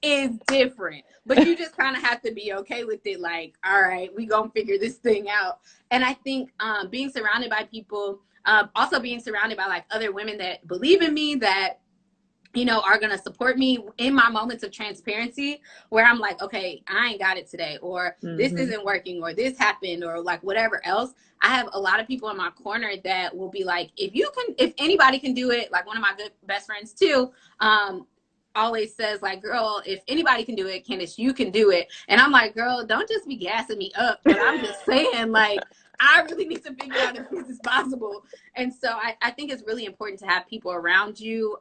is different. But you just kind of have to be okay with it. Like, all right, we gonna figure this thing out. And I think being surrounded by people, also being surrounded by like other women that believe in me, that you know, are going to support me in my moments of transparency where I'm like, okay, I ain't got it today, or this isn't working, or this happened, or like whatever else. I have a lot of people in my corner that will be like, if anybody can do it, like one of my good best friends too, always says like, girl, if anybody can do it, Candace, you can do it. And I'm like, girl, don't just be gassing me up, but I'm just saying, like, I really need to figure out if this is possible. And so I think it's really important to have people around you,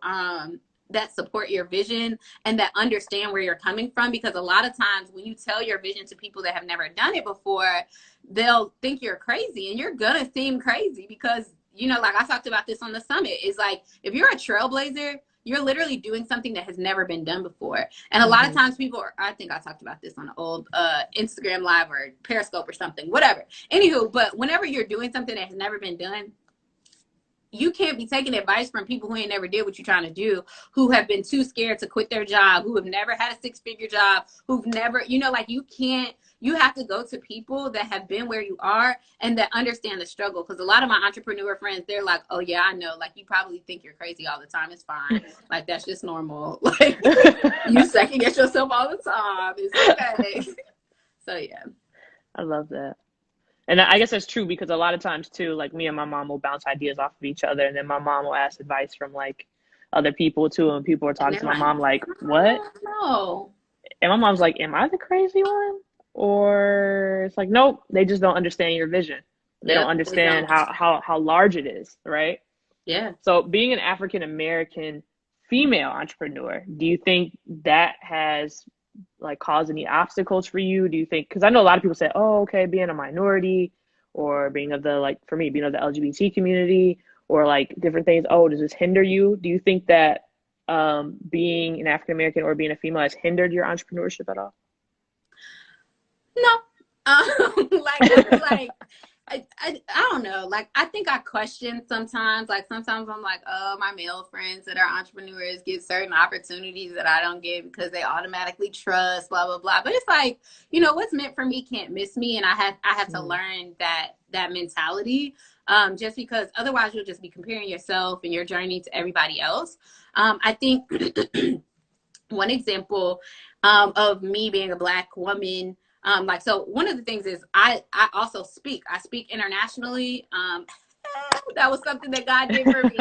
that support your vision and that understand where you're coming from, because a lot of times when you tell your vision to people that have never done it before, they'll think you're crazy, and you're gonna seem crazy because, you know, like I talked about this on the summit, is like, if you're a trailblazer, you're literally doing something that has never been done before. And a lot of times I think I talked about this on an old Instagram live or Periscope or something, whatever. Anywho, but whenever you're doing something that has never been done, you can't be taking advice from people who ain't never did what you're trying to do, who have been too scared to quit their job, who have never had a 6-figure job, who've never, you know, like you have to go to people that have been where you are and that understand the struggle. Because a lot of my entrepreneur friends, they're like, oh yeah, I know. Like, you probably think you're crazy all the time. It's fine. Like, that's just normal. Like, you second guess yourself all the time. It's okay. So yeah. I love that. And I guess that's true, because a lot of times too, like me and my mom will bounce ideas off of each other, and then my mom will ask advice from like other people too, and people are talking to my mom like, what? No. And my mom's like, am I the crazy one? Or it's like, nope, they just don't understand your vision. They don't understand how large it is, right? Yeah. So being an African American female entrepreneur, do you think that has like cause any obstacles for you? Do you think, because I know a lot of people say, oh, okay, being a minority, or being of the, like for me, being of the LGBT community, or like different things, oh, does this hinder you? Do you think that being an African American or being a female has hindered your entrepreneurship at all? No. Like I don't know. Like, I think I question sometimes. Like, sometimes I'm like, oh, my male friends that are entrepreneurs get certain opportunities that I don't get because they automatically trust, blah, blah, blah. But it's like, you know, what's meant for me can't miss me. And I have to learn that mentality, just because otherwise you'll just be comparing yourself and your journey to everybody else. I think one example of me being a Black woman, like, so one of the things is I also speak. I speak internationally. That was something that God did for me.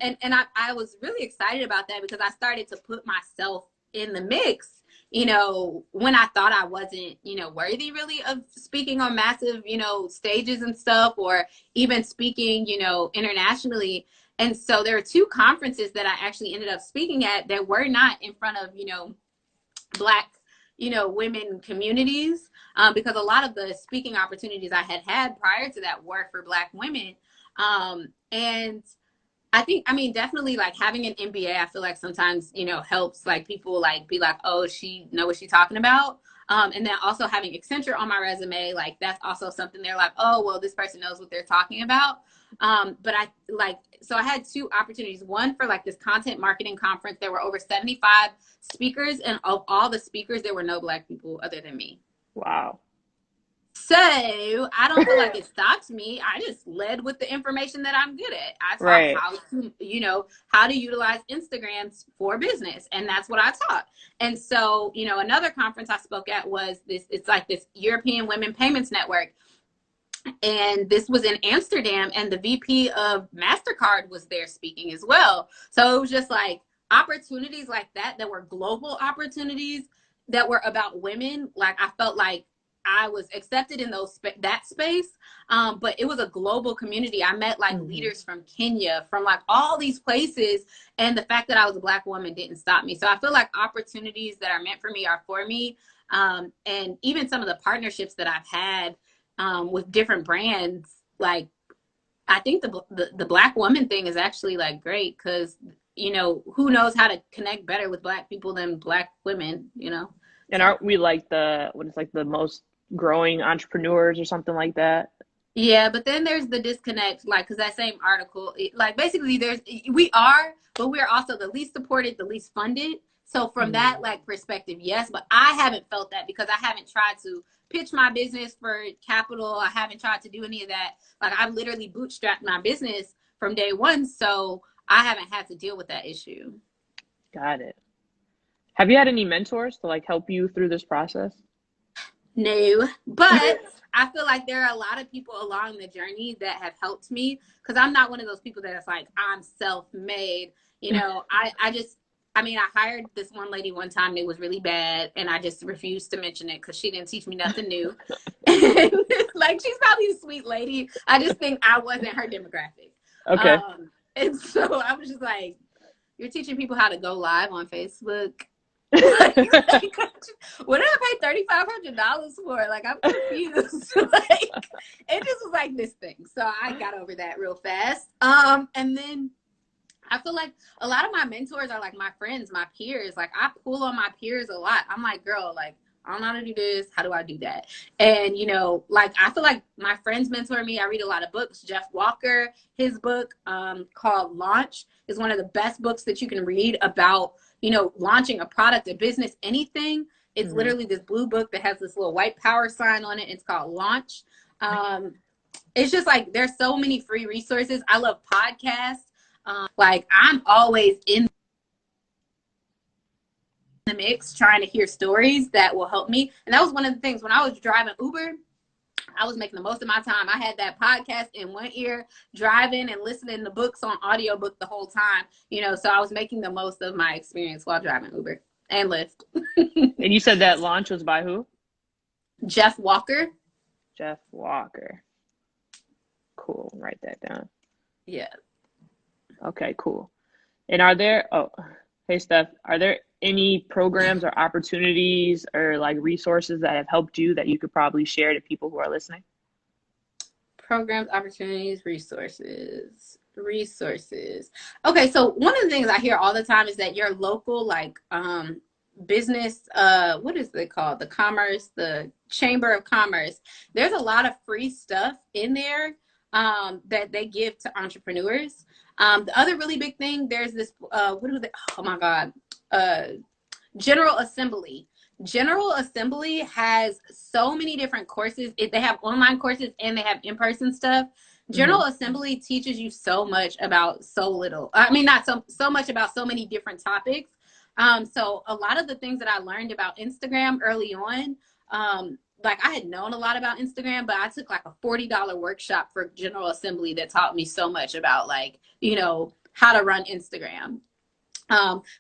And I was really excited about that, because I started to put myself in the mix, you know, when I thought I wasn't, you know, worthy really of speaking on massive, you know, stages and stuff, or even speaking, you know, internationally. And so there were 2 conferences that I actually ended up speaking at that were not in front of, you know, Black, you know, women communities, because a lot of the speaking opportunities I had prior to that were for Black women. And I think, I mean, definitely like having an MBA, I feel like sometimes, you know, helps like people like be like, oh, she know what she's talking about. And then also having Accenture on my resume, like that's also something they're like, oh, well, this person knows what they're talking about. But so I had 2 opportunities. One for like this content marketing conference. There were over 75 speakers, and of all the speakers, there were no Black people other than me. Wow. So I don't feel like it stopped me. I just led with the information that I'm good at. I taught how to, you know, how to utilize Instagram for business. And that's what I taught. And so, you know, another conference I spoke at was it's like this European Women Payments Network. And this was in Amsterdam, and the VP of MasterCard was there speaking as well. So it was just like opportunities like that were global opportunities that were about women. Like, I felt like I was accepted in that space, but it was a global community. I met like leaders from Kenya, from like all these places, and the fact that I was a Black woman didn't stop me. So I feel like opportunities that are meant for me are for me, and even some of the partnerships that I've had with different brands, like I think the Black woman thing is actually like great, because, you know, who knows how to connect better with Black people than Black women, you know? And aren't we like the most growing entrepreneurs or something like that? Yeah, but then there's the disconnect, like, because that same article, like basically we are, but we're also the least supported, the least funded. So from that like perspective, yes, but I haven't felt that because I haven't tried to pitch my business for capital. I haven't tried to do any of that. Like I've literally bootstrapped my business from day one. So I haven't had to deal with that issue. Got it. Have you had any mentors to like help you through this process? No, but I feel like there are a lot of people along the journey that have helped me because I'm not one of those people that's like, I'm self-made. You know, I hired this one lady one time. It was really bad. And I just refused to mention it because she didn't teach me nothing new. Like, she's probably a sweet lady. I just think I wasn't her demographic. Okay. And so I was just like, you're teaching people how to go live on Facebook. What did I pay $3,500 for? Like, I'm confused. Like, it just was like this thing. So I got over that real fast. And then I feel like a lot of my mentors are like my friends, my peers. Like, I pull on my peers a lot. I'm like, girl, like, I don't know how to do this. How do I do that? And, you know, like, I feel like my friends mentor me. I read a lot of books. Jeff Walker, his book called Launch is one of the best books that you can read about, you know, launching a product, a business, anything. It's literally this blue book that has this little white power sign on it. It's called Launch. It's just like, there's so many free resources. I love podcasts. Like, I'm always in the mix trying to hear stories that will help me. And that was one of the things when I was driving Uber, I was making the most of my time. I had that podcast in one ear, driving and listening to books on audiobook the whole time, you know, so I was making the most of my experience while driving Uber and Lyft. And you said that Launch was by who? Jeff Walker. Jeff Walker. Cool. Write that down. Yeah. Okay, cool. And hey, Steph, are there any programs or opportunities or like resources that have helped you that you could probably share to people who are listening? Programs, opportunities, resources. Okay, so one of the things I hear all the time is that your local like business, what is it called? The Chamber of Commerce. There's a lot of free stuff in there that they give to entrepreneurs. The other really big thing, there's this, General Assembly. General Assembly has so many different courses. They have online courses and they have in-person stuff. General Assembly teaches you so much about so little. I mean, not so much about so many different topics. So a lot of the things that I learned about Instagram early on, like I had known a lot about Instagram, but I took like a $40 workshop for General Assembly that taught me so much about like, you know, how to run Instagram.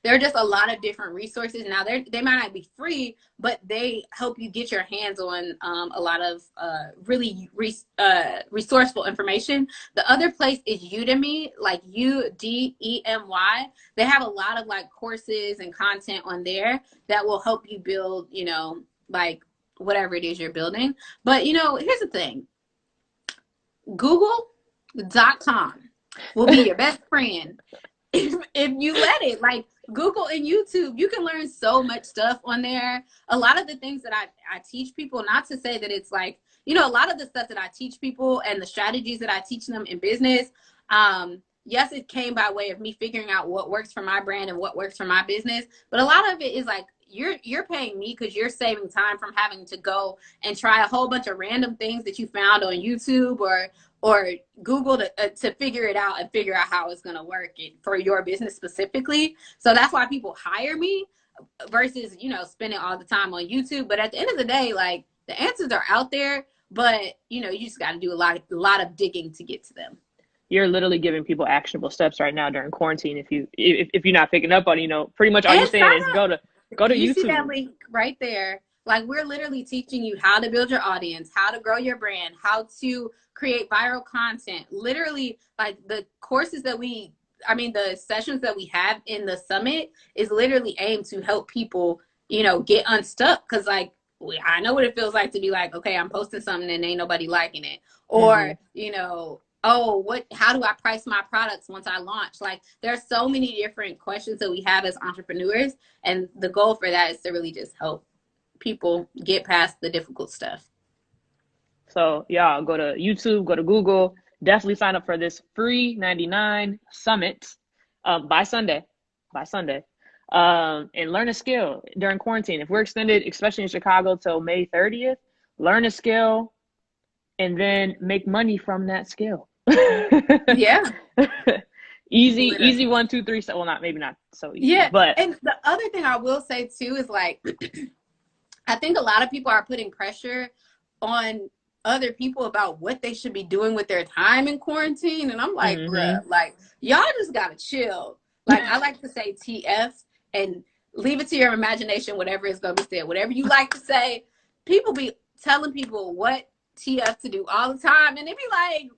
There are just a lot of different resources. Now they might not be free, but they help you get your hands on a lot of really resourceful information. The other place is Udemy, like Udemy. They have a lot of like courses and content on there that will help you build, you know, like whatever it is you're building. But, you know, here's the thing. Google.com will be your best friend if you let it. Like Google and YouTube, you can learn so much stuff on there. A lot of the things that I teach people, not to say that it's like, you know, a lot of the stuff that I teach people and the strategies that I teach them in business, yes, it came by way of me figuring out what works for my brand and what works for my business. But a lot of it is like, you're paying me because you're saving time from having to go and try a whole bunch of random things that you found on YouTube or Google to figure it out and figure out how it's going to work for your business specifically. So that's why people hire me versus, you know, spending all the time on YouTube. But at the end of the day, like the answers are out there, but you know, you just got to do a lot of digging to get to them. You're literally giving people actionable steps right now during quarantine. If you're not picking up on, you know, pretty much all you're saying is go to YouTube. You see that link right there. Like we're literally teaching you how to build your audience, how to grow your brand, how to create viral content. Literally, like the courses that the sessions that we have in the summit is literally aimed to help people, you know, get unstuck. Cause like, I know what it feels like to be like, okay, I'm posting something and ain't nobody liking it. Or, you know, how do I price my products once I launch? Like there's so many different questions that we have as entrepreneurs. And the goal for that is to really just help people get past the difficult stuff. So y'all go to YouTube, go to Google, definitely sign up for this free 99 summit by Sunday. and learn a skill during quarantine. If we're extended, especially in Chicago, till May 30th, learn a skill and then make money from that skill. Yeah. Easy 1, 2, 3. So, well, maybe not so easy. Yeah. But And the other thing I will say too is like, I think a lot of people are putting pressure on other people about what they should be doing with their time in quarantine. And I'm like, bruh, like, y'all just gotta chill. Like, I like to say TF and leave it to your imagination, whatever is gonna be said. Whatever you like to say, people be telling people what TF to do all the time. And they be like,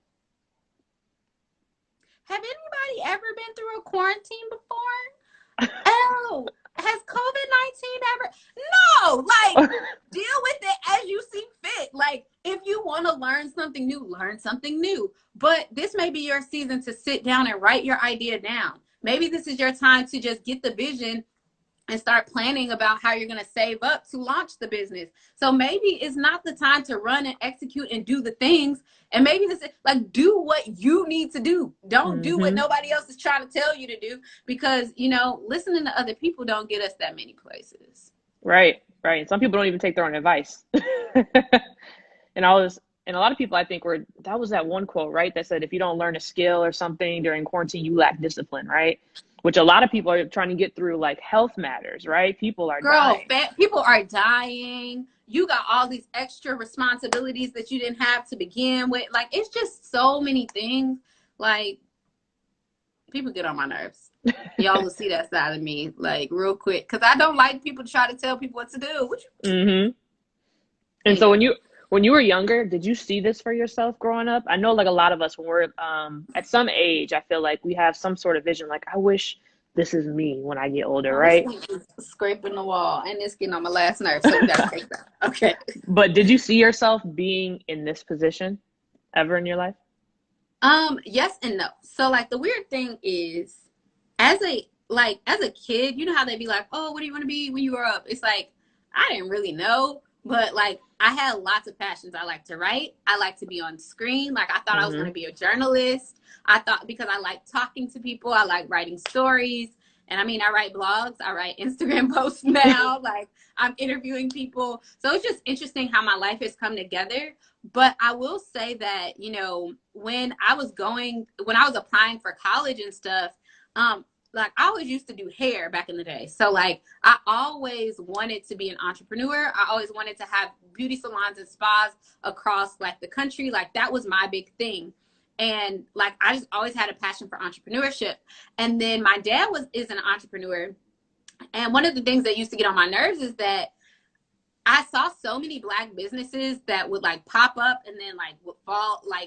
have anybody ever been through a quarantine before? Oh, has COVID-19 ever? No, like, deal with it as you see fit. Like, if you want to learn something new, learn something new. But this may be your season to sit down and write your idea down. Maybe this is your time to just get the vision and start planning about how you're going to save up to launch the business. So maybe it's not the time to run and execute and do the things. And maybe this is like, do what you need to do. Don't do what nobody else is trying to tell you to do, because, you know, listening to other people don't get us that many places. Right. Some people don't even take their own advice. And a lot of people, I think, that was that one quote, right, that said, if you don't learn a skill or something during quarantine, you lack discipline, right? Which a lot of people are trying to get through, like, health matters, right? People are dying. People are dying. You got all these extra responsibilities that you didn't have to begin with. Like, it's just so many things. Like, people get on my nerves. Y'all will see that side of me, like, real quick, because I don't like people try to tell people what to do. And so when you were younger, did you see this for yourself growing up? I know, like, a lot of us, when we're at some age, I feel like we have some sort of vision, like, I wish this is me when I get older, right? Scraping the wall, and it's getting on my last nerve, so we gotta take that. Okay. But did you see yourself being in this position ever in your life? Yes and no. So, like, the weird thing is, as a kid, you know how they be like, oh, what do you want to be when you grow up? It's like, I didn't really know. But, like, I had lots of passions. I like to write. I like to be on screen. Like, I thought I was going to be a journalist. I thought, because I like talking to people, I like writing stories. And I mean, I write blogs. I write Instagram posts now. Like, I'm interviewing people. So it's just interesting how my life has come together. But I will say that, you know, when I was applying for college and stuff, like, I always used to do hair back in the day. So, like, I always wanted to be an entrepreneur. I always wanted to have beauty salons and spas across, like, the country. Like, that was my big thing. And, like, I just always had a passion for entrepreneurship. And then my dad is an entrepreneur. And one of the things that used to get on my nerves is that I saw so many Black businesses that would, like, pop up and then, like,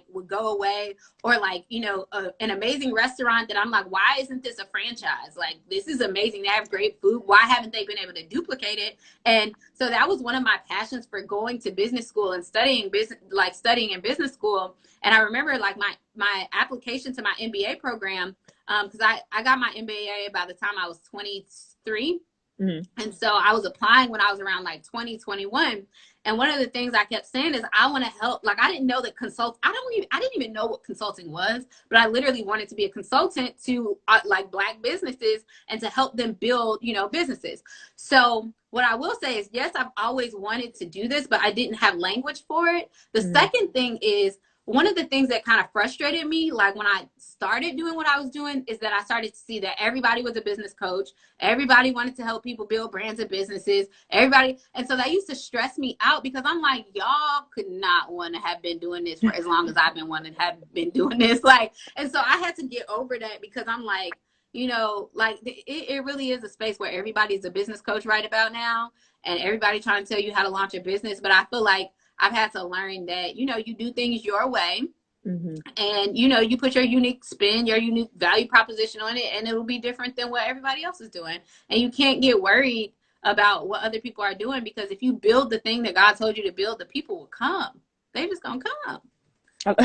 would go away, or, like, you know, an amazing restaurant that I'm like, why isn't this a franchise? Like, this is amazing. They have great food. Why haven't they been able to duplicate it? And so that was one of my passions for going to business school and studying in business school. And I remember, like, my application to my MBA program, because I got my MBA by the time I was 23. And so I was applying when I was around, like, 2021. And one of the things I kept saying is, I want to help. Like, I didn't know that I didn't even know what consulting was, but I literally wanted to be a consultant to like, Black businesses and to help them build, you know, businesses. So what I will say is, yes, I've always wanted to do this, but I didn't have language for it. The second thing is, one of the things that kind of frustrated me, like, when I started doing what I was doing, is that I started to see that everybody was a business coach. Everybody wanted to help people build brands and businesses. And so that used to stress me out, because I'm like, y'all could not want to have been doing this for as long as I've been doing this. Like, and so I had to get over that, because I'm like, you know, like, it really is a space where everybody's a business coach right about now, and everybody trying to tell you how to launch a business. But I feel like I've had to learn that, you know, you do things your way, and, you know, you put your unique spin, your unique value proposition on it, and it will be different than what everybody else is doing. And you can't get worried about what other people are doing, because if you build the thing that God told you to build, the people will come. They just gonna come.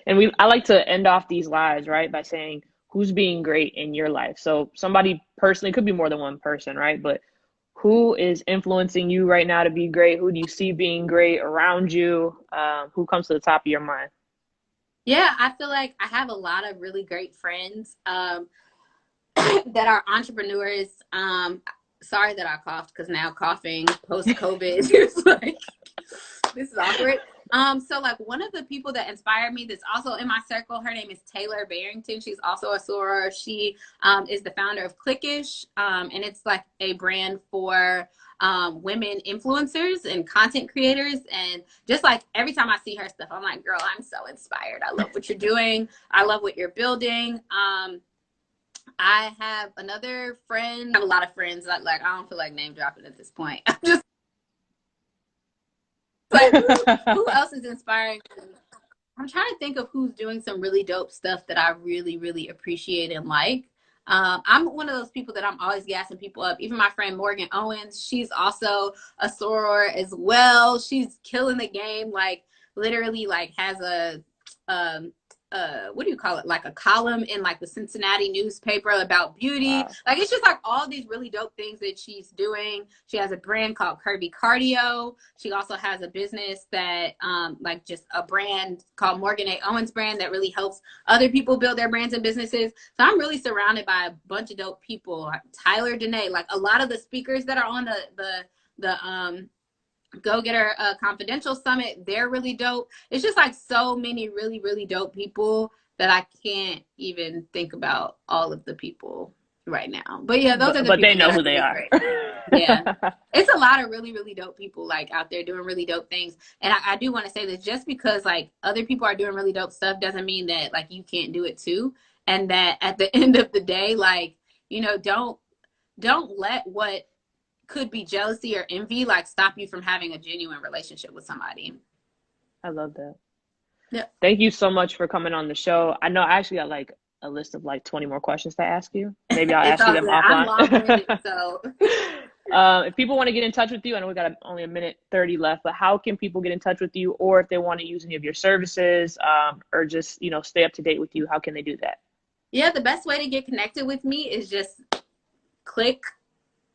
And I like to end off these lives, right, by saying, who's being great in your life? So somebody personally, could be more than one person, right? But who is influencing you right now to be great? Who do you see being great around you? Who comes to the top of your mind? Yeah, I feel like I have a lot of really great friends. that are entrepreneurs. Sorry that I coughed, because now coughing post-COVID is like, this is awkward. So like one of the people that inspired me that's also in my circle, her name is Taylor Barrington. She's also a soror. She is the founder of Clickish, and it's like a brand for women influencers and content creators. And just like every time I see her stuff, I'm like, girl, I'm so inspired. I love what you're doing. I love what you're building. I have another friend. I have a lot of friends that like, I don't feel like name dropping at this point. I'm just like, who else is inspiring me? I'm trying to think of who's doing some really dope stuff that I really, really appreciate and like. I'm one of those people that I'm always gassing people up. Even my friend Morgan Owens, she's also a soror as well. She's killing the game. Like literally, like has a what do you call it? Like a column in like the Cincinnati newspaper about beauty. Wow. Like it's just like all these really dope things that she's doing. She has a brand called Curvy Cardio. She also has a business that like just a brand called Morgan A. Owens brand that really helps other people build their brands and businesses. So I'm really surrounded by a bunch of dope people. Like Tyler Danae, like a lot of the speakers that are on the Go Getter Confidential Summit, they're really dope. It's just like so many really, really dope people that I can't even think about all of the people right now. But yeah, those are the but people they know that who are they really are. great. Yeah. It's a lot of really, really dope people like out there doing really dope things. And I do want to say that just because like other people are doing really dope stuff doesn't mean that like you can't do it too. And that at the end of the day, like, you know, don't let what could be jealousy or envy like stop you from having a genuine relationship with somebody. I love that. Yeah. Thank you so much for coming on the show. I know I actually got like a list of like 20 more questions to ask you. Maybe I'll ask you them offline. I'm long-winded, so. If people want to get in touch with you, I know we got only a minute 30 left, but how can people get in touch with you, or if they want to use any of your services, or just, you know, stay up to date with you, how can they do that? Yeah, the best way to get connected with me is just click.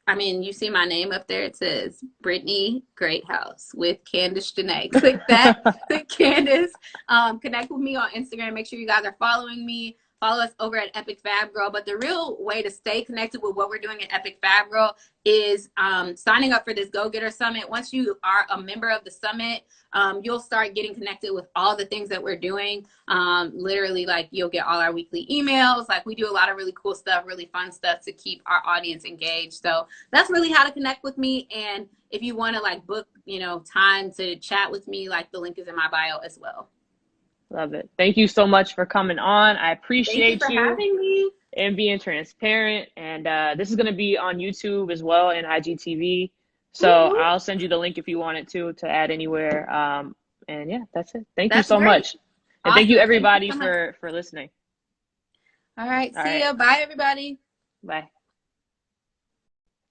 I mean, you see my name up there. It says Brittany Greathouse with Candace Janae. Click that. Click Candace. Connect with me on Instagram. Make sure you guys are following me. Follow us over at Epic Fab Girl. But the real way to stay connected with what we're doing at Epic Fab Girl is signing up for this Go Getter Summit. Once you are a member of the summit, you'll start getting connected with all the things that we're doing. Literally, like you'll get all our weekly emails. Like we do a lot of really cool stuff, really fun stuff to keep our audience engaged. So that's really how to connect with me. And if you want to like book, you know, time to chat with me, like the link is in my bio as well. Love it. Thank you so much for coming on. I appreciate Thank you for having me and being transparent. And this is going to be on YouTube as well and IGTV. So I'll send you the link if you want it to add anywhere. And yeah, that's it. Thank you so much. And awesome. Thank you everybody for listening. All right. See ya. Bye, everybody. Bye.